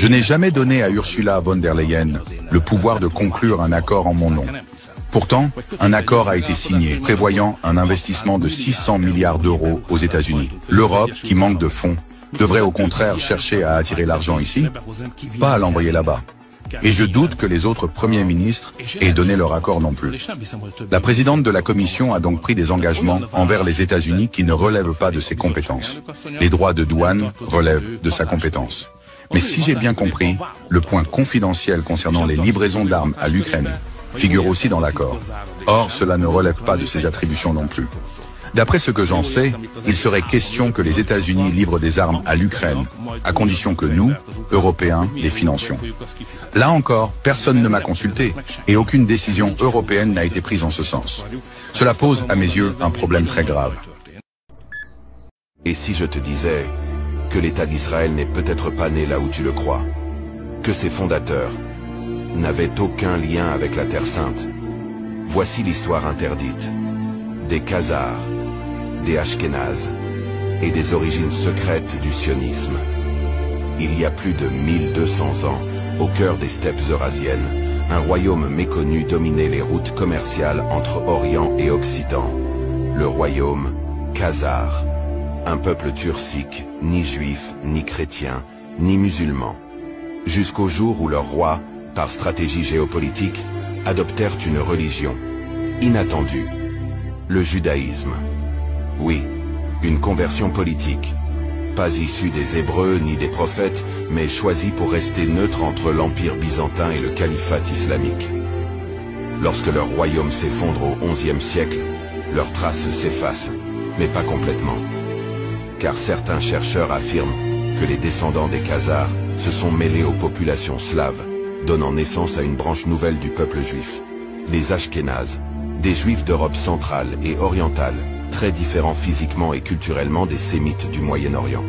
n'ai jamais donné à Ursula von der Leyen le pouvoir de conclure un accord en mon nom. Pourtant, un accord a été signé prévoyant un investissement de 600 milliards d'euros aux États-Unis. L'Europe, qui manque de fonds, devrait au contraire chercher à attirer l'argent ici, pas à l'envoyer là-bas. Et je doute que les autres premiers ministres aient donné leur accord non plus. La présidente de la Commission a donc pris des engagements envers les États-Unis qui ne relèvent pas de ses compétences. Les droits de douane relèvent de sa compétence. Mais si j'ai bien compris, le point confidentiel concernant les livraisons d'armes à l'Ukraine figure aussi dans l'accord. Or, cela ne relève pas de ses attributions non plus. D'après ce que j'en sais, il serait question que les États-Unis livrent des armes à l'Ukraine, à condition que nous, Européens, les financions. Là encore, personne ne m'a consulté et aucune décision européenne n'a été prise en ce sens. Cela pose, à mes yeux, un problème très grave. Et si je te disais que l'État d'Israël n'est peut-être pas né là où tu le crois, que ses fondateurs n'avaient aucun lien avec la Terre Sainte? Voici l'histoire interdite des Khazars, des Ashkénazes et des origines secrètes du sionisme. Il y a plus de 1200 ans, au cœur des steppes eurasiennes, un royaume méconnu dominait les routes commerciales entre Orient et Occident, le royaume Khazar. Un peuple turcique, ni juif, ni chrétien, ni musulman. Jusqu'au jour où leurs rois, par stratégie géopolitique, adoptèrent une religion inattendue, le judaïsme. Oui, une conversion politique, pas issue des Hébreux ni des prophètes, mais choisie pour rester neutre entre l'Empire byzantin et le califat islamique. Lorsque leur royaume s'effondre au XIe siècle, leurs traces s'effacent, mais pas complètement. Car certains chercheurs affirment que les descendants des Khazars se sont mêlés aux populations slaves, donnant naissance à une branche nouvelle du peuple juif, les Ashkénazes, des juifs d'Europe centrale et orientale, très différents physiquement et culturellement des sémites du Moyen-Orient.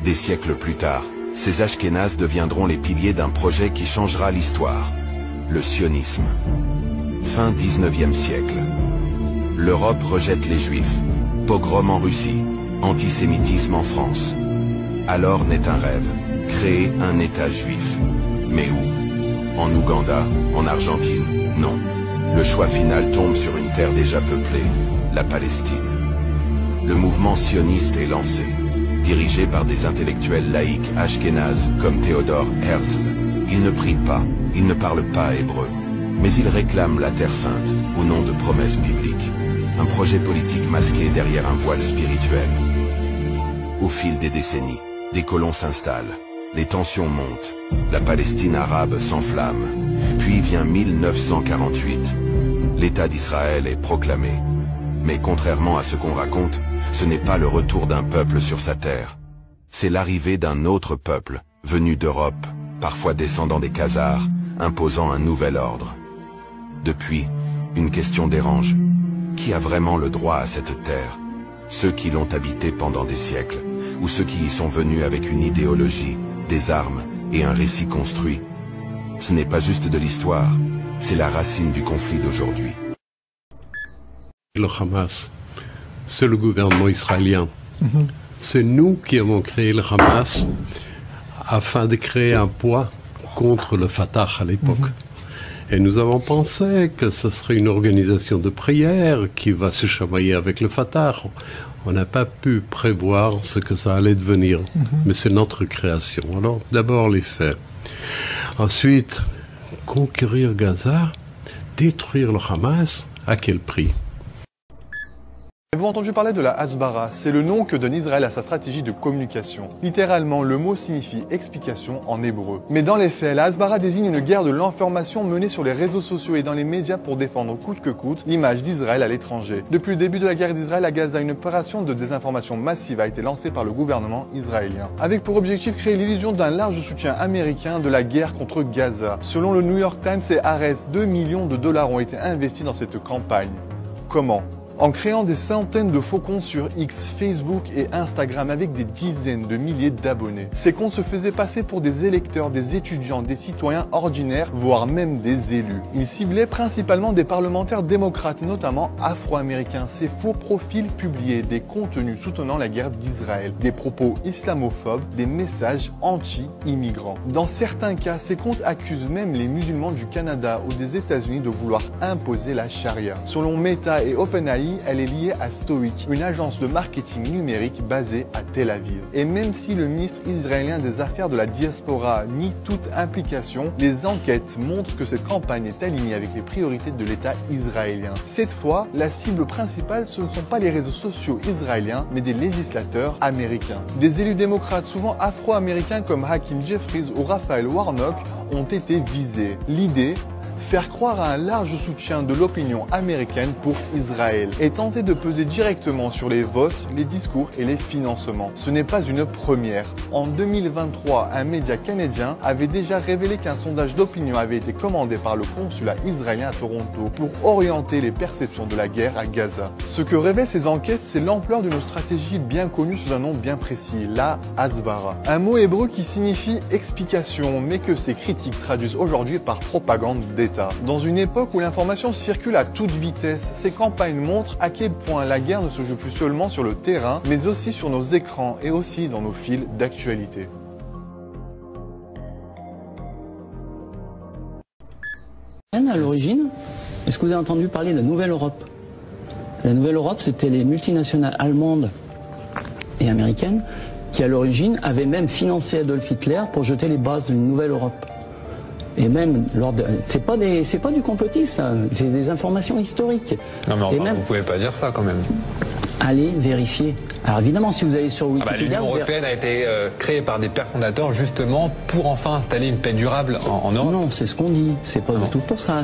Des siècles plus tard, ces Ashkénazes deviendront les piliers d'un projet qui changera l'histoire, le sionisme. Fin 19e siècle. L'Europe rejette les juifs, pogrom en Russie, antisémitisme en France. Alors naît un rêve, créer un État juif. Mais où? En Ouganda? En Argentine? Non. Le choix final tombe sur une terre déjà peuplée, la Palestine. Le mouvement sioniste est lancé, dirigé par des intellectuels laïcs ashkénazes comme Theodor Herzl. Ils ne prient pas, ils ne parlent pas hébreu, mais ils réclament la Terre Sainte au nom de promesses bibliques. Un projet politique masqué derrière un voile spirituel. Au fil des décennies, des colons s'installent, les tensions montent, la Palestine arabe s'enflamme, puis vient 1948. L'État d'Israël est proclamé. Mais contrairement à ce qu'on raconte, ce n'est pas le retour d'un peuple sur sa terre. C'est l'arrivée d'un autre peuple, venu d'Europe, parfois descendant des Khazars, imposant un nouvel ordre. Depuis, une question dérange. Qui a vraiment le droit à cette terre? Ceux qui l'ont habitée pendant des siècles, ou ceux qui y sont venus avec une idéologie, des armes et un récit construit? Ce n'est pas juste de l'histoire, c'est la racine du conflit d'aujourd'hui. Le Hamas, c'est le gouvernement israélien. C'est nous qui avons créé le Hamas afin de créer un poids contre le Fatah à l'époque. Et nous avons pensé que ce serait une organisation de prière qui va se chamailler avec le Fatah. On n'a pas pu prévoir ce que ça allait devenir, mais c'est notre création. Alors, d'abord les faits. Ensuite, conquérir Gaza, détruire le Hamas, à quel prix? Avez-vous entendu parler de la Hasbara? C'est le nom que donne Israël à sa stratégie de communication. Littéralement, le mot signifie explication en hébreu. Mais dans les faits, la Hasbara désigne une guerre de l'information menée sur les réseaux sociaux et dans les médias pour défendre coûte que coûte l'image d'Israël à l'étranger. Depuis le début de la guerre d'Israël à Gaza, une opération de désinformation massive a été lancée par le gouvernement israélien, avec pour objectif créer l'illusion d'un large soutien américain de la guerre contre Gaza. Selon le New York Times et Haaretz, 2 millions de dollars ont été investis dans cette campagne. Comment? En créant des centaines de faux comptes sur X, Facebook et Instagram avec des dizaines de milliers d'abonnés. Ces comptes se faisaient passer pour des électeurs, des étudiants, des citoyens ordinaires, voire même des élus. Ils ciblaient principalement des parlementaires démocrates, notamment afro-américains. Ces faux profils publiaient des contenus soutenant la guerre d'Israël, des propos islamophobes, des messages anti-immigrants. Dans certains cas, ces comptes accusent même les musulmans du Canada ou des États-Unis de vouloir imposer la charia. Selon Meta et OpenAI, elle est liée à Stoic, une agence de marketing numérique basée à Tel Aviv. Et même si le ministre israélien des Affaires de la diaspora nie toute implication, les enquêtes montrent que cette campagne est alignée avec les priorités de l'État israélien. Cette fois, la cible principale, ce ne sont pas les réseaux sociaux israéliens, mais des législateurs américains. Des élus démocrates, souvent afro-américains comme Hakeem Jeffries ou Raphaël Warnock, ont été visés. L'idée, faire croire à un large soutien de l'opinion américaine pour Israël et tenter de peser directement sur les votes, les discours et les financements. Ce n'est pas une première. En 2023, un média canadien avait déjà révélé qu'un sondage d'opinion avait été commandé par le consulat israélien à Toronto pour orienter les perceptions de la guerre à Gaza. Ce que révèlent ces enquêtes, c'est l'ampleur d'une stratégie bien connue sous un nom bien précis, la Hasbara. Un mot hébreu qui signifie explication, mais que ces critiques traduisent aujourd'hui par propagande d'État. Dans une époque où l'information circule à toute vitesse, ces campagnes montrent à quel point la guerre ne se joue plus seulement sur le terrain, mais aussi sur nos écrans et aussi dans nos fils d'actualité. À l'origine, est-ce que vous avez entendu parler de la Nouvelle Europe? La Nouvelle Europe, c'était les multinationales allemandes et américaines qui, à l'origine, avaient même financé Adolf Hitler pour jeter les bases d'une Nouvelle Europe. Et même, c'est pas du complotisme, c'est des informations historiques. Non mais enfin, et même, vous pouvez pas dire ça quand même. Allez vérifier. Alors évidemment, si vous allez sur Wikipédia... L'Union européenne a été créée par des pères fondateurs justement pour enfin installer une paix durable en Europe. Non, c'est ce qu'on dit, c'est pas du tout pour ça.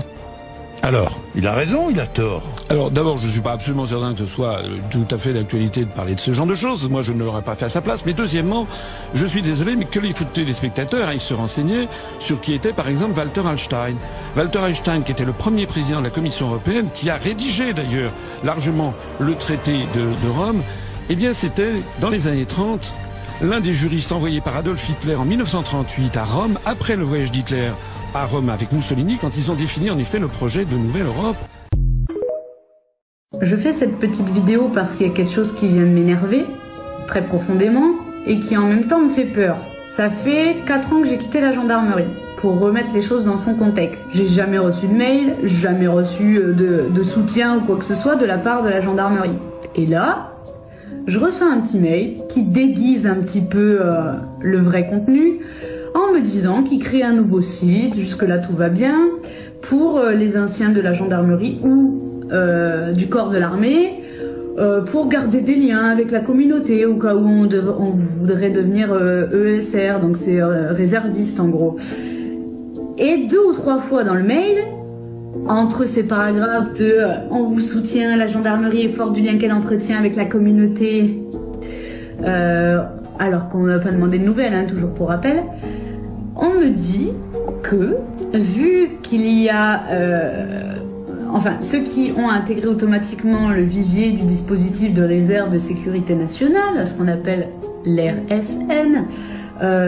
Alors, il a raison, il a tort. Alors d'abord, je ne suis pas absolument certain que ce soit tout à fait d'actualité de parler de ce genre de choses. Moi, je ne l'aurais pas fait à sa place. Mais deuxièmement, je suis désolé, mais que les téléspectateurs aillent se renseigner sur qui était, par exemple, Walter Hallstein. Walter Hallstein, qui était le premier président de la Commission européenne, qui a rédigé d'ailleurs largement le traité de Rome, eh bien, c'était, dans les années 30, l'un des juristes envoyés par Adolf Hitler en 1938 à Rome, après le voyage d'Hitler à Rome avec Mussolini, quand ils ont défini en effet le projet de Nouvelle Europe. Je fais cette petite vidéo parce qu'il y a quelque chose qui vient de m'énerver, très profondément, et qui en même temps me fait peur. Ça fait 4 ans que j'ai quitté la gendarmerie, pour remettre les choses dans son contexte. J'ai jamais reçu de mail, jamais reçu de soutien ou quoi que ce soit de la part de la gendarmerie. Et là, je reçois un petit mail qui déguise un petit peu le vrai contenu, en me disant qu'il crée un nouveau site, jusque-là tout va bien, pour les anciens de la gendarmerie ou du corps de l'armée, pour garder des liens avec la communauté au cas où on voudrait devenir ESR, donc c'est réserviste en gros. Et 2 ou 3 fois dans le mail, entre ces paragraphes de on vous soutient, la gendarmerie est forte du lien qu'elle entretient avec la communauté, alors qu'on n'a pas demandé de nouvelles, hein, toujours pour rappel, on me dit que, vu qu'il y a... enfin, ceux qui ont intégré automatiquement le vivier du dispositif de réserve de sécurité nationale, ce qu'on appelle l'RSN,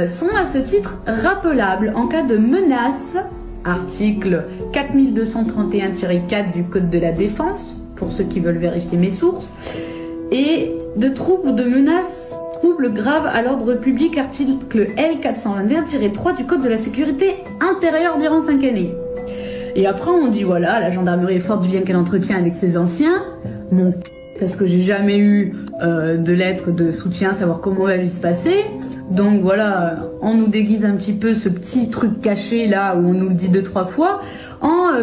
sont à ce titre rappelables en cas de menace, article 4231-4 du Code de la Défense, pour ceux qui veulent vérifier mes sources, et de troubles ou de menaces, troubles graves à l'ordre public, article L421-3 du Code de la sécurité intérieure durant 5 années. Et après on dit voilà, la gendarmerie est forte du lien qu'elle entretient avec ses anciens, mon parce que j'ai jamais eu de lettre de soutien, savoir comment elle allait se passer. Donc voilà, on nous déguise un petit peu ce petit truc caché là où on nous le dit 2-3 fois,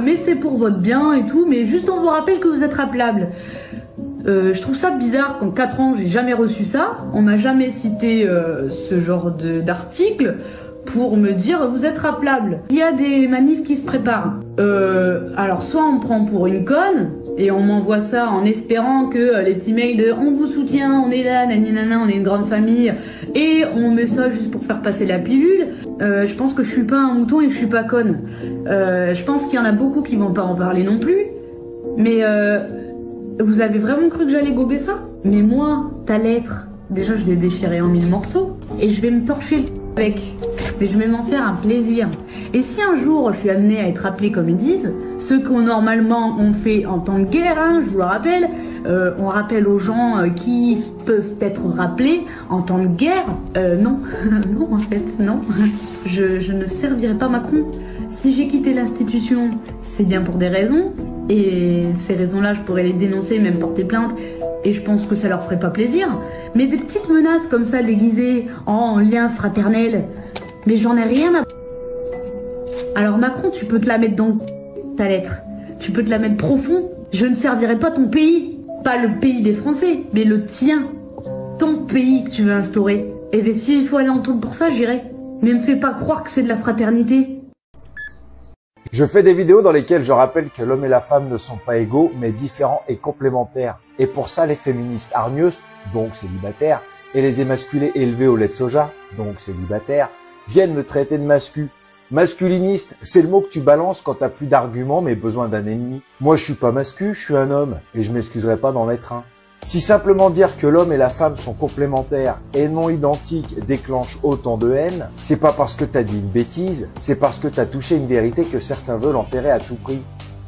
mais c'est pour votre bien et tout, mais juste on vous rappelle que vous êtes rappelable. Je trouve ça bizarre qu'en 4 ans j'ai jamais reçu ça, on m'a jamais cité ce genre d'article pour me dire vous êtes rappelable. Il y a des manifs qui se préparent. Alors soit on me prend pour une conne et on m'envoie ça en espérant que les petits mails de on vous soutient, on est là, naninana, on est une grande famille, et on met ça juste pour faire passer la pilule. Je pense que je suis pas un mouton et que je suis pas conne. Je pense qu'il y en a beaucoup qui vont pas en parler non plus, mais Vous avez vraiment cru que j'allais gober ça? Mais moi, ta lettre, déjà je l'ai déchirée en 1000 morceaux et je vais me torcher le avec. Mais je vais m'en faire un plaisir. Et si un jour je suis amenée à être appelée comme ils disent, ce qu'on normalement on fait en temps de guerre, hein, je vous le rappelle, on rappelle aux gens qui peuvent être rappelés en temps de guerre, non, non en fait, non, je ne servirai pas Macron. Si j'ai quitté l'institution, c'est bien pour des raisons, et ces raisons-là, je pourrais les dénoncer, même porter plainte, et je pense que ça leur ferait pas plaisir. Mais des petites menaces comme ça, déguisées en lien fraternel, mais j'en ai rien à... Alors Macron, tu peux te la mettre dans ta lettre, tu peux te la mettre profond. Je ne servirai pas ton pays, pas le pays des Français, mais le tien, ton pays que tu veux instaurer. Et bien s'il faut aller en taule pour ça, j'irai. Mais me fais pas croire que c'est de la fraternité. Je fais des vidéos dans lesquelles je rappelle que l'homme et la femme ne sont pas égaux, mais différents et complémentaires. Et pour ça, les féministes hargneuses, donc célibataires, et les émasculés élevés au lait de soja, donc célibataires, viennent me traiter de mascu. Masculiniste, c'est le mot que tu balances quand t'as plus d'arguments mais besoin d'un ennemi. Moi, je suis pas mascu, je suis un homme, et je m'excuserai pas d'en être un. Si simplement dire que l'homme et la femme sont complémentaires et non identiques déclenche autant de haine, c'est pas parce que t'as dit une bêtise, c'est parce que t'as touché une vérité que certains veulent enterrer à tout prix.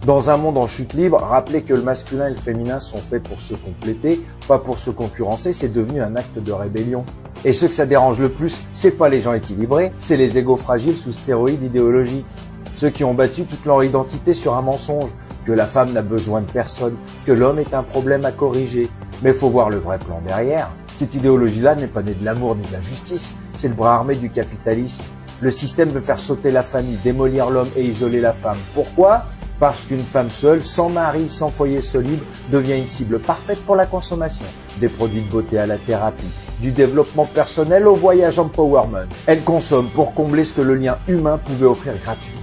Dans un monde en chute libre, rappeler que le masculin et le féminin sont faits pour se compléter, pas pour se concurrencer, c'est devenu un acte de rébellion. Et ceux que ça dérange le plus, c'est pas les gens équilibrés, c'est les égos fragiles sous stéroïdes idéologiques. Ceux qui ont battu toute leur identité sur un mensonge, que la femme n'a besoin de personne, que l'homme est un problème à corriger. Mais faut voir le vrai plan derrière. Cette idéologie-là n'est pas née de l'amour ni de la justice, c'est le bras armé du capitalisme. Le système veut faire sauter la famille, démolir l'homme et isoler la femme. Pourquoi ? Parce qu'une femme seule, sans mari, sans foyer solide, devient une cible parfaite pour la consommation. Des produits de beauté à la thérapie, du développement personnel au voyage empowerment. Elle consomme pour combler ce que le lien humain pouvait offrir gratuitement.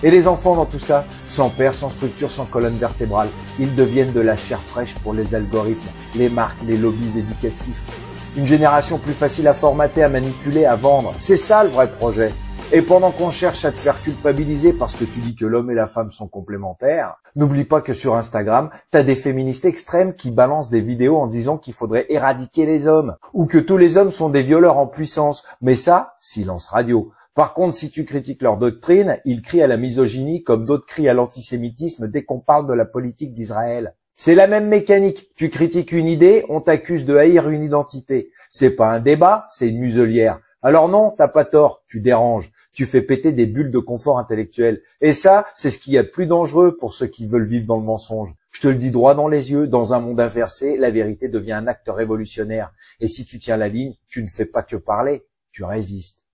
Et les enfants dans tout ça, sans père, sans structure, sans colonne vertébrale, ils deviennent de la chair fraîche pour les algorithmes, les marques, les lobbies éducatifs. Une génération plus facile à formater, à manipuler, à vendre. C'est ça le vrai projet. Et pendant qu'on cherche à te faire culpabiliser parce que tu dis que l'homme et la femme sont complémentaires, n'oublie pas que sur Instagram, t'as des féministes extrêmes qui balancent des vidéos en disant qu'il faudrait éradiquer les hommes, ou que tous les hommes sont des violeurs en puissance. Mais ça, silence radio. Par contre, si tu critiques leur doctrine, ils crient à la misogynie comme d'autres crient à l'antisémitisme dès qu'on parle de la politique d'Israël. C'est la même mécanique. Tu critiques une idée, on t'accuse de haïr une identité. C'est pas un débat, c'est une muselière. Alors non, t'as pas tort, tu déranges. Tu fais péter des bulles de confort intellectuel. Et ça, c'est ce qu'il y a de plus dangereux pour ceux qui veulent vivre dans le mensonge. Je te le dis droit dans les yeux, dans un monde inversé, la vérité devient un acte révolutionnaire. Et si tu tiens la ligne, tu ne fais pas que parler, tu résistes.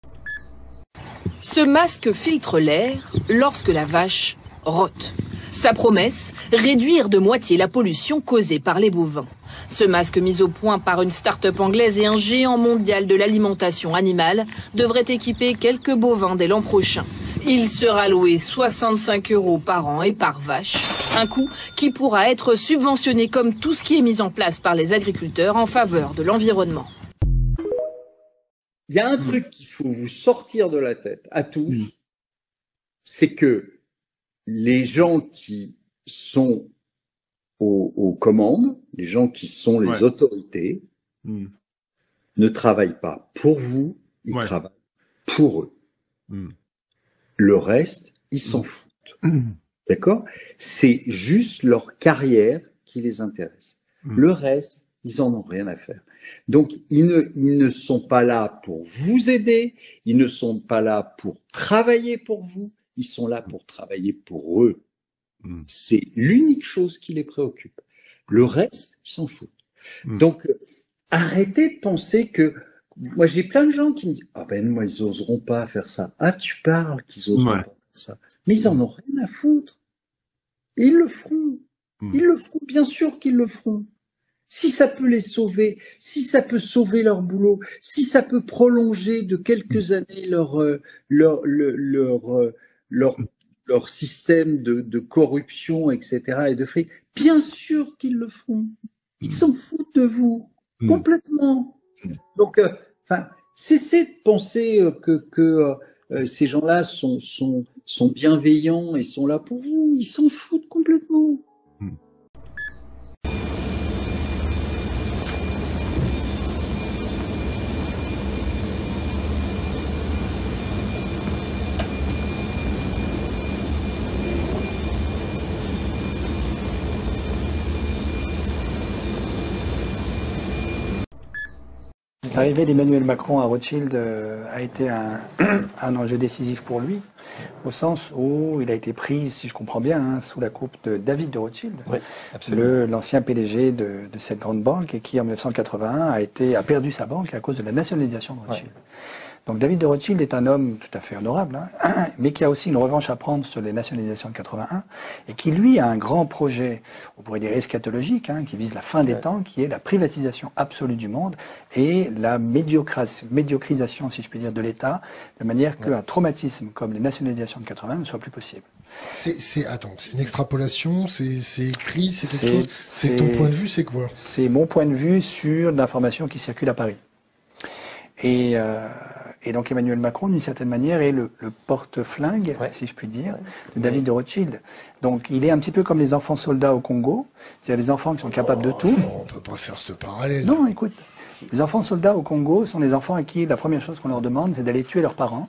Ce masque filtre l'air lorsque la vache rote. Sa promesse, réduire de moitié la pollution causée par les bovins. Ce masque mis au point par une start-up anglaise et un géant mondial de l'alimentation animale devrait équiper quelques bovins dès l'an prochain. Il sera loué 65 € par an et par vache. Un coût qui pourra être subventionné comme tout ce qui est mis en place par les agriculteurs en faveur de l'environnement. Il y a un truc qu'il faut vous sortir de la tête à tous, c'est que les gens qui sont aux commandes, les gens qui sont les autorités, ne travaillent pas pour vous, ils travaillent pour eux. Le reste, ils s'en foutent. D'accord ? C'est juste leur carrière qui les intéresse. Le reste, ils en ont rien à faire. Donc, ils ne sont pas là pour vous aider, ils ne sont pas là pour travailler pour vous, ils sont là pour travailler pour eux. C'est l'unique chose qui les préoccupe. Le reste, ils s'en foutent. Donc, arrêtez de penser que... Moi, j'ai plein de gens qui me disent « Ah ben, moi, ils oseront pas faire ça. » Ah, tu parles qu'ils oseront pas faire ça. Mais ils en ont rien à foutre. Ils le feront. Ils le feront, bien sûr qu'ils le feront. Si ça peut les sauver, si ça peut sauver leur boulot, si ça peut prolonger de quelques années leur système de corruption, etc., et de fric, bien sûr qu'ils le feront. Ils s'en foutent de vous, complètement. Donc, cessez de penser que ces gens-là sont bienveillants et sont là pour vous. Ils s'en foutent complètement. L'arrivée d'Emmanuel Macron à Rothschild a été un enjeu décisif pour lui, au sens où il a été pris, si je comprends bien, sous la coupe de David de Rothschild, l'ancien PDG de cette grande banque, et qui en 1981 a perdu sa banque à cause de la nationalisation de Rothschild. Donc David de Rothschild est un homme tout à fait honorable, mais qui a aussi une revanche à prendre sur les nationalisations de 81, et qui lui a un grand projet, on pourrait dire eschatologique, qui vise la fin des temps, qui est la privatisation absolue du monde et la médiocrisation, si je puis dire, de l'État, de manière qu'un traumatisme comme les nationalisations de 81 ne soit plus possible. Attends, c'est une extrapolation, c'est écrit, c'est quelque chose. C'est ton point de vue, c'est quoi? C'est mon point de vue sur l'information qui circule à Paris. Et donc Emmanuel Macron, d'une certaine manière, est le porte-flingue, si je puis dire, de David de Rothschild. Donc il est un petit peu comme les enfants soldats au Congo, c'est-à-dire les enfants qui sont capables de tout. On peut pas faire ce parallèle. Non, écoute, les enfants soldats au Congo sont les enfants à qui la première chose qu'on leur demande, c'est d'aller tuer leurs parents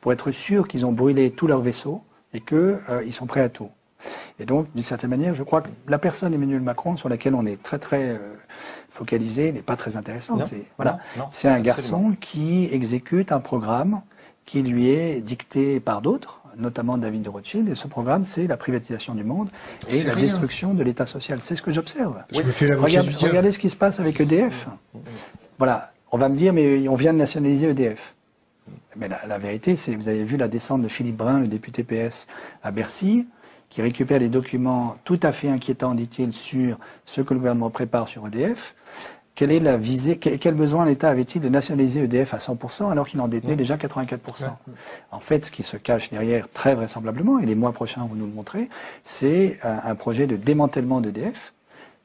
pour être sûr qu'ils ont brûlé tous leurs vaisseaux et qu'ils sont prêts à tout. Et donc, d'une certaine manière, je crois que la personne Emmanuel Macron, sur laquelle on est très focalisé, n'est pas très intéressante. C'est un garçon qui exécute un programme qui lui est dicté par d'autres, notamment David de Rothschild, et ce programme, c'est la privatisation du monde et la destruction de l'État social. C'est ce que j'observe. Regardez ce qui se passe avec EDF. Voilà, on va me dire, mais on vient de nationaliser EDF. Mais la vérité, c'est, vous avez vu la descente de Philippe Brun, le député PS, à Bercy, qui récupère des documents tout à fait inquiétants, dit-il, sur ce que le gouvernement prépare sur EDF. Quelle est la visée, quel besoin l'État avait-il de nationaliser EDF à 100% alors qu'il en détenait déjà 84%? En fait, ce qui se cache derrière, très vraisemblablement, et les mois prochains vont nous le montrer, c'est un projet de démantèlement d'EDF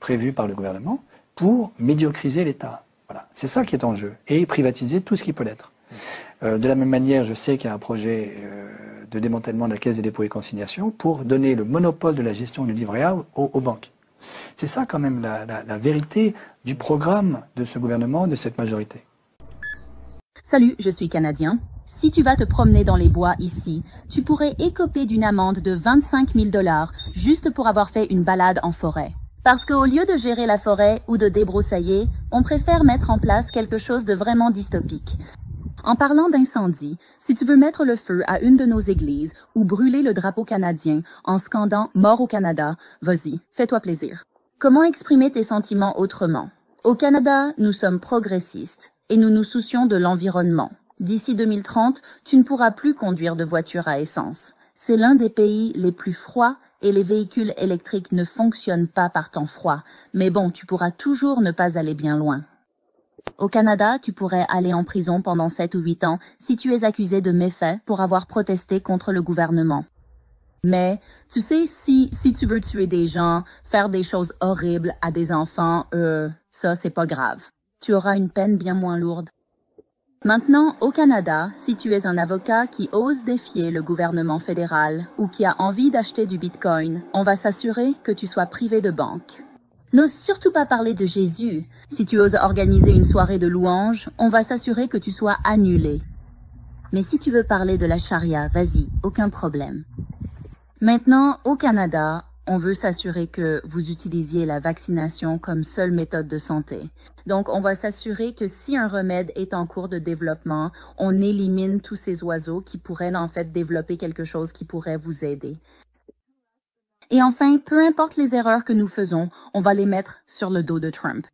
prévu par le gouvernement pour médiocriser l'État. Voilà, c'est ça qui est en jeu, et privatiser tout ce qui peut l'être. De la même manière, je sais qu'il y a un projet de démantèlement de la Caisse des dépôts et consignations pour donner le monopole de la gestion du livret A aux banques. C'est ça quand même la vérité du programme de ce gouvernement, de cette majorité. Salut, je suis Canadien. Si tu vas te promener dans les bois ici, tu pourrais écoper d'une amende de 25 000 $ juste pour avoir fait une balade en forêt. Parce qu'au lieu de gérer la forêt ou de débroussailler, on préfère mettre en place quelque chose de vraiment dystopique. En parlant d'incendie, si tu veux mettre le feu à une de nos églises ou brûler le drapeau canadien en scandant « Mort au Canada », vas-y, fais-toi plaisir. Comment exprimer tes sentiments autrement? Au Canada, nous sommes progressistes et nous nous soucions de l'environnement. D'ici 2030, tu ne pourras plus conduire de voiture à essence. C'est l'un des pays les plus froids et les véhicules électriques ne fonctionnent pas par temps froid. Mais bon, tu pourras toujours ne pas aller bien loin. Au Canada, tu pourrais aller en prison pendant 7 ou 8 ans si tu es accusé de méfaits pour avoir protesté contre le gouvernement. Mais, tu sais, si tu veux tuer des gens, faire des choses horribles à des enfants, ça c'est pas grave. Tu auras une peine bien moins lourde. Maintenant, au Canada, si tu es un avocat qui ose défier le gouvernement fédéral ou qui a envie d'acheter du Bitcoin, on va s'assurer que tu sois privé de banque. N'ose surtout pas parler de Jésus. Si tu oses organiser une soirée de louanges, on va s'assurer que tu sois annulé. Mais si tu veux parler de la charia, vas-y, aucun problème. Maintenant, au Canada, on veut s'assurer que vous utilisiez la vaccination comme seule méthode de santé. Donc, on va s'assurer que si un remède est en cours de développement, on élimine tous ces oiseaux qui pourraient en fait développer quelque chose qui pourrait vous aider. Et enfin, peu importe les erreurs que nous faisons, on va les mettre sur le dos de Trump.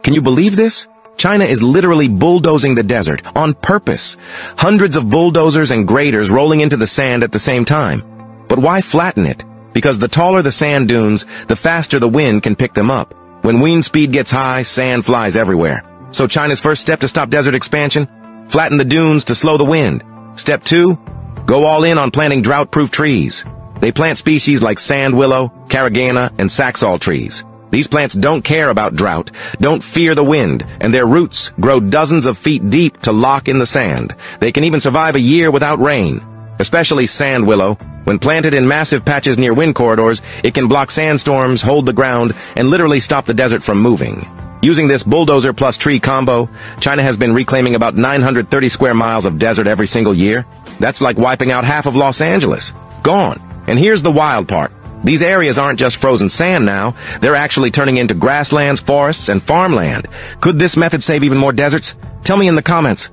Can you believe this? China is literally bulldozing the desert on purpose. Hundreds of bulldozers and graders rolling into the sand at the same time. But why flatten it? Because the taller the sand dunes, the faster the wind can pick them up. When wind speed gets high, sand flies everywhere. So China's first step to stop desert expansion? Flatten the dunes to slow the wind. Step 2? Go all in on planting drought-proof trees. They plant species like sand willow, carragana, and saxaul trees. These plants don't care about drought, don't fear the wind, and their roots grow dozens of feet deep to lock in the sand. They can even survive a year without rain. Especially sand willow. When planted in massive patches near wind corridors, it can block sandstorms, hold the ground, and literally stop the desert from moving. Using this bulldozer plus tree combo, China has been reclaiming about 930 square miles of desert every single year. That's like wiping out half of Los Angeles. Gone. And here's the wild part. These areas aren't just frozen sand now. They're actually turning into grasslands, forests, and farmland. Could this method save even more deserts? Tell me in the comments.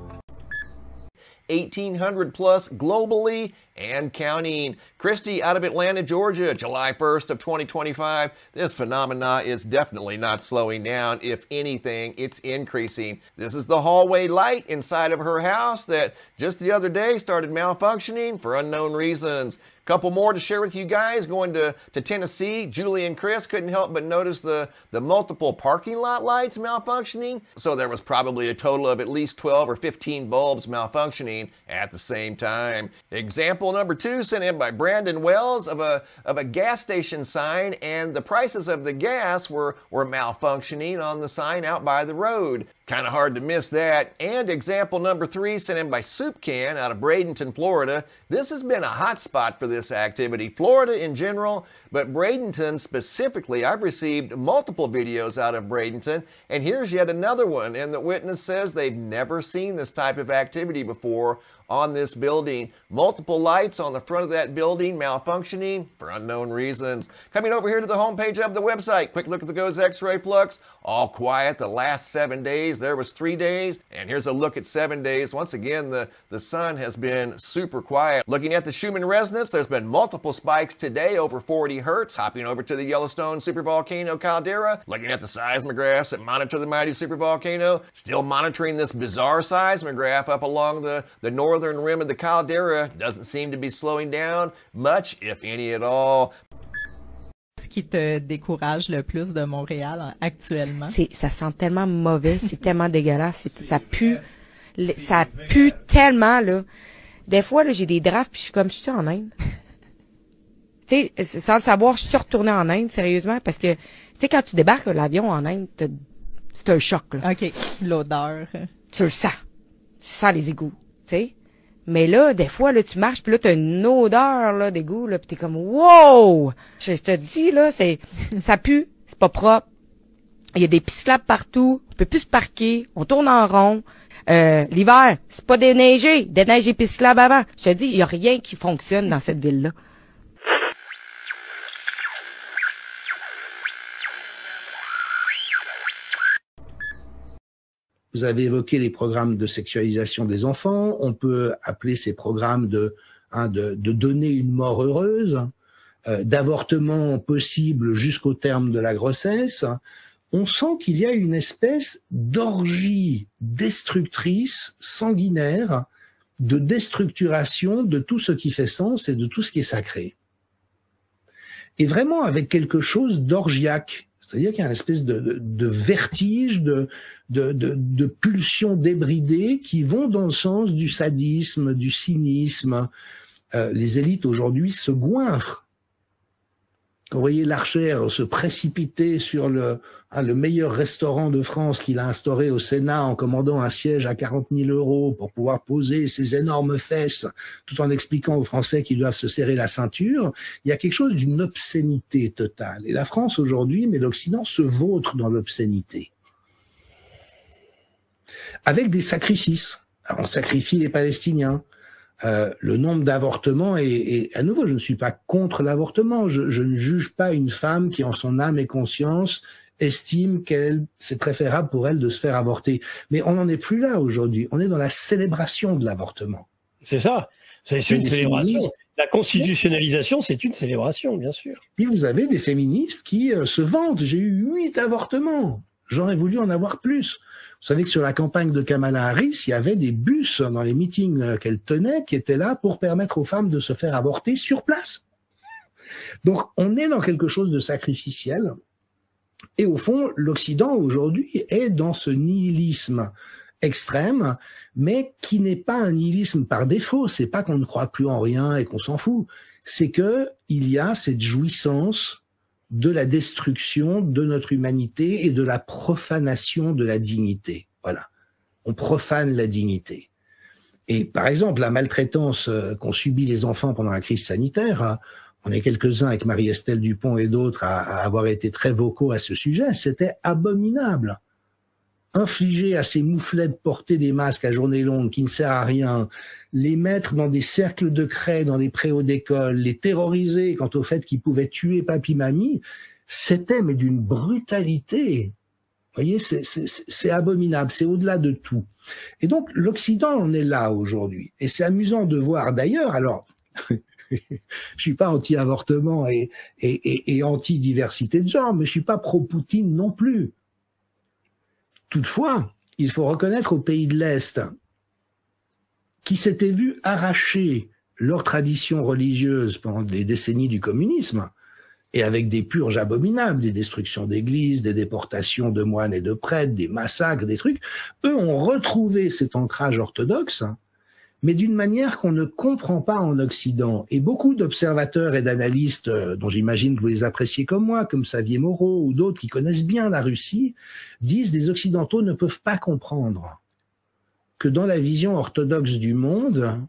1,800 plus globally and counting. Christy out of Atlanta, Georgia, July 1st of 2025. This phenomena is definitely not slowing down. If anything, it's increasing. This is the hallway light inside of her house that just the other day started malfunctioning for unknown reasons. Couple more to share with you guys. Going to Tennessee, Julie and Chris couldn't help but notice the multiple parking lot lights malfunctioning. So there was probably a total of at least 12 or 15 bulbs malfunctioning at the same time. Example number 2 sent in by Brandon Wells of a gas station sign, and the prices of the gas were malfunctioning on the sign out by the road. Kind of hard to miss that. And example number 3 sent in by Soup Can out of Bradenton, Florida. This has been a hot spot for this activity. Florida in general, but Bradenton specifically. I've received multiple videos out of Bradenton, and here's yet another one. And the witness says they've never seen this type of activity before on this building. Multiple lights on the front of that building malfunctioning for unknown reasons. Coming over here to the homepage of the website, quick look at the GOES X-ray flux. All quiet the last 7 days. There was 3 days, and here's a look at 7 days. Once again, the sun has been super quiet. Looking at the Schumann resonance, there's been multiple spikes today over 40 hertz. Hopping over to the Yellowstone supervolcano caldera, looking at the seismographs that monitor the mighty supervolcano. Still monitoring this bizarre seismograph up along the northern rim of the caldera. Doesn't seem to be slowing down much, if any at all. Ce qui te décourage le plus de Montréal actuellement? Ça sent tellement mauvais, c'est tellement dégueulasse, ça pue tellement, là. Des fois, là, j'ai des drafts puis je suis en Inde. Tu sais, sans le savoir, je suis retournée en Inde, sérieusement, parce que, tu sais, quand tu débarques l'avion en Inde, c'est un choc, là. OK, l'odeur. Tu le sens. Tu sens les égouts, tu sais. Mais là, des fois, là, tu marches, puis là, t'as une odeur, là, d'égout, là, pis t'es comme, wow! Je te dis, là, ça pue, c'est pas propre. Il y a des pisclapes partout, on peut plus se parquer, on tourne en rond. L'hiver, c'est pas déneigé, déneige et pisclapes avant. Je te dis, il y a rien qui fonctionne dans cette ville-là. Vous avez évoqué les programmes de sexualisation des enfants. On peut appeler ces programmes de donner une mort heureuse, d'avortement possible jusqu'au terme de la grossesse. On sent qu'il y a une espèce d'orgie destructrice, sanguinaire, de déstructuration de tout ce qui fait sens et de tout ce qui est sacré. Et vraiment avec quelque chose d'orgiaque. C'est-à-dire qu'il y a une espèce de vertige, de pulsions débridées qui vont dans le sens du sadisme, du cynisme. Les élites aujourd'hui se goinfrent. Quand vous voyez Larcher se précipiter sur le meilleur restaurant de France qu'il a instauré au Sénat en commandant un siège à 40 000 € pour pouvoir poser ses énormes fesses tout en expliquant aux Français qu'ils doivent se serrer la ceinture, il y a quelque chose d'une obscénité totale. Et la France aujourd'hui, mais l'Occident se vautre dans l'obscénité. Avec des sacrifices. Alors, on sacrifie les Palestiniens. Le nombre d'avortements et à nouveau, je ne suis pas contre l'avortement. Je ne juge pas une femme qui, en son âme et conscience, estime c'est préférable pour elle de se faire avorter. Mais on n'en est plus là aujourd'hui. On est dans la célébration de l'avortement. C'est ça. C'est une célébration. La constitutionnalisation, c'est une célébration, bien sûr. Puis vous avez des féministes qui se vantent. J'ai eu 8 avortements. J'aurais voulu en avoir plus. Vous savez que sur la campagne de Kamala Harris, il y avait des bus dans les meetings qu'elle tenait qui étaient là pour permettre aux femmes de se faire avorter sur place. Donc, on est dans quelque chose de sacrificiel. Et au fond, l'Occident aujourd'hui est dans ce nihilisme extrême, mais qui n'est pas un nihilisme par défaut. C'est pas qu'on ne croit plus en rien et qu'on s'en fout. C'est que il y a cette jouissance de la destruction de notre humanité et de la profanation de la dignité. Voilà. On profane la dignité. Et par exemple, la maltraitance qu'ont subi les enfants pendant la crise sanitaire, on est quelques-uns avec Marie-Estelle Dupont et d'autres à avoir été très vocaux à ce sujet, c'était abominable. infliger à ces mouflets de porter des masques à journée longue qui ne sert à rien, les mettre dans des cercles de craie dans les préaux d'école, les terroriser quant au fait qu'ils pouvaient tuer papy-mamie, c'était mais d'une brutalité. Vous voyez, c'est abominable, c'est au-delà de tout. Et donc, l'Occident en est là aujourd'hui. Et c'est amusant de voir d'ailleurs, alors, je suis pas anti-avortement et anti-diversité de genre, mais je suis pas pro-Poutine non plus. Toutefois, il faut reconnaître aux pays de l'Est qui s'étaient vus arracher leur tradition religieuse pendant les décennies du communisme, et avec des purges abominables, des destructions d'églises, des déportations de moines et de prêtres, des massacres, des trucs, eux ont retrouvé cet ancrage orthodoxe, mais d'une manière qu'on ne comprend pas en Occident. Et beaucoup d'observateurs et d'analystes, dont j'imagine que vous les appréciez comme moi, comme Xavier Moreau ou d'autres qui connaissent bien la Russie, disent que les Occidentaux ne peuvent pas comprendre que dans la vision orthodoxe du monde,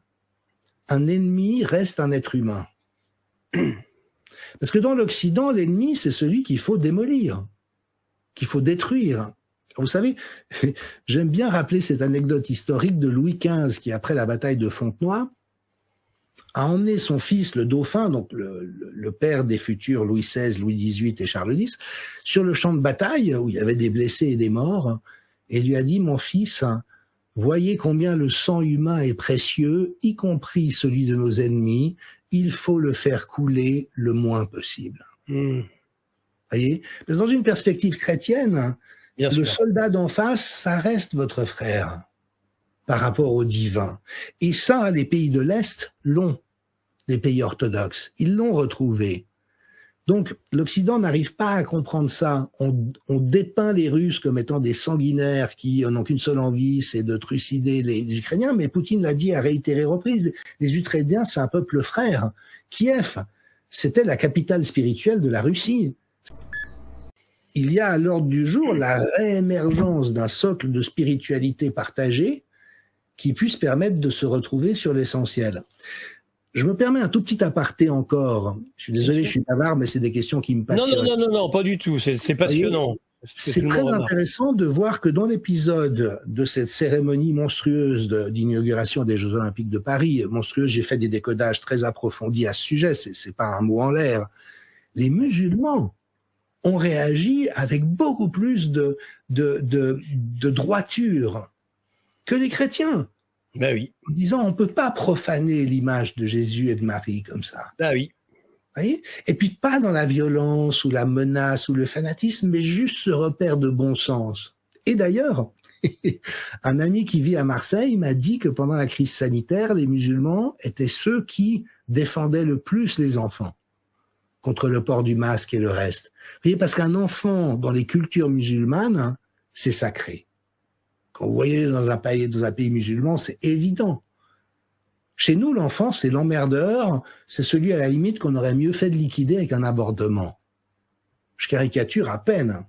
un ennemi reste un être humain. Parce que dans l'Occident, l'ennemi, c'est celui qu'il faut démolir, qu'il faut détruire. Vous savez, j'aime bien rappeler cette anecdote historique de Louis XV qui, après la bataille de Fontenoy, a emmené son fils, le dauphin, donc le père des futurs Louis XVI, Louis XVIII et Charles X, sur le champ de bataille où il y avait des blessés et des morts, et lui a dit « Mon fils, voyez combien le sang humain est précieux, y compris celui de nos ennemis, il faut le faire couler le moins possible. » Voyez, parce que dans une perspective chrétienne, le soldat d'en face, ça reste votre frère par rapport au divin. Et ça, les pays de l'Est l'ont, les pays orthodoxes. Ils l'ont retrouvé. Donc, l'Occident n'arrive pas à comprendre ça. On dépeint les Russes comme étant des sanguinaires qui n'ont qu'une seule envie, c'est de trucider les Ukrainiens. Mais Poutine l'a dit à réitérées reprises. Les Ukrainiens, c'est un peuple frère. Kiev, c'était la capitale spirituelle de la Russie. Il y a à l'ordre du jour la réémergence d'un socle de spiritualité partagée qui puisse permettre de se retrouver sur l'essentiel. Je me permets un tout petit aparté encore. Je suis désolé, je suis bavard, mais c'est des questions qui me passionnent. Non, pas du tout. C'est passionnant. C'est très intéressant de voir que dans l'épisode de cette cérémonie monstrueuse d'inauguration des Jeux Olympiques de Paris, monstrueuse, j'ai fait des décodages très approfondis à ce sujet, c'est pas un mot en l'air. Les musulmans ont réagi avec beaucoup plus de droiture que les chrétiens. Ben oui. En disant, on peut pas profaner l'image de Jésus et de Marie comme ça. Ben oui. Vous voyez ? Et puis pas dans la violence ou la menace ou le fanatisme, mais juste ce repère de bon sens. Et d'ailleurs, un ami qui vit à Marseille m'a dit que pendant la crise sanitaire, les musulmans étaient ceux qui défendaient le plus les enfants contre le port du masque et le reste. Vous voyez, parce qu'un enfant dans les cultures musulmanes, c'est sacré. Quand vous voyez dans un pays musulman, c'est évident. Chez nous, l'enfant, c'est l'emmerdeur, c'est celui à la limite qu'on aurait mieux fait de liquider avec un avortement. Je caricature à peine.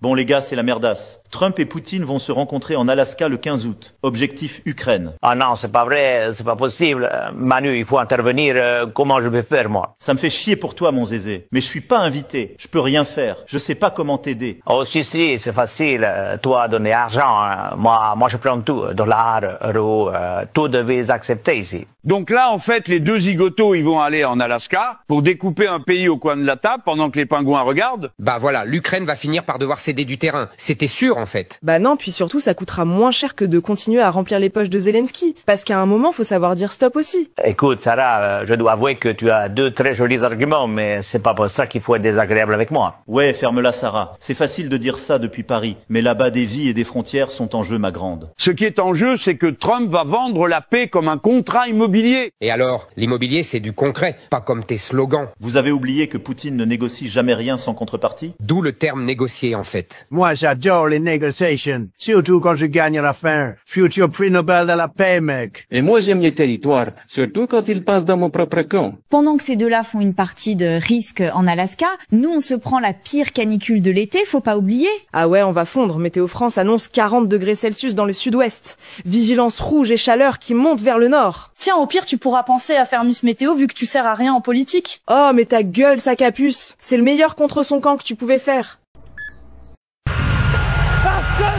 Bon les gars, c'est la merdasse. Trump et Poutine vont se rencontrer en Alaska le 15 août. Objectif Ukraine. Ah non, c'est pas vrai, c'est pas possible. Manu, il faut intervenir. Comment je vais faire, moi? Ça me fait chier pour toi, mon zézé. Mais je suis pas invité. Je peux rien faire. Je sais pas comment t'aider. Oh, si, c'est facile. Toi, donner argent. Moi, je prends tout. Dollars, euros, tout devez accepter ici. Donc là, en fait, les deux zigotos, ils vont aller en Alaska pour découper un pays au coin de la table pendant que les pingouins regardent. Bah voilà, l'Ukraine va finir par devoir céder du terrain. C'était sûr, en fait. Bah non, puis surtout, ça coûtera moins cher que de continuer à remplir les poches de Zelensky. Parce qu'à un moment, faut savoir dire stop aussi. Écoute, Sarah, je dois avouer que tu as deux très jolis arguments, mais c'est pas pour ça qu'il faut être désagréable avec moi. Ouais, ferme-la, Sarah. C'est facile de dire ça depuis Paris. Mais là-bas, des vies et des frontières sont en jeu, ma grande. Ce qui est en jeu, c'est que Trump va vendre la paix comme un contrat immobilier. Et alors, l'immobilier, c'est du concret, pas comme tes slogans. Vous avez oublié que Poutine ne négocie jamais rien sans contrepartie? D'où le terme négocier, en fait. Moi, j'adore les négociations, surtout quand je gagne à la fin. Futur prix Nobel de la paix, mec. Et moi, j'aime les territoires, surtout quand ils passent dans mon propre camp. Pendant que ces deux-là font une partie de risque en Alaska, nous, on se prend la pire canicule de l'été, faut pas oublier. Ah ouais, on va fondre. Météo France annonce 40 degrés Celsius dans le sud-ouest. Vigilance rouge et chaleur qui monte vers le nord. Tiens, au pire, tu pourras penser à faire Miss Météo vu que tu sers à rien en politique. Oh, mais ta gueule, sac à puce. C'est le meilleur contre son camp que tu pouvais faire.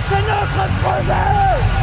c'est notre projet!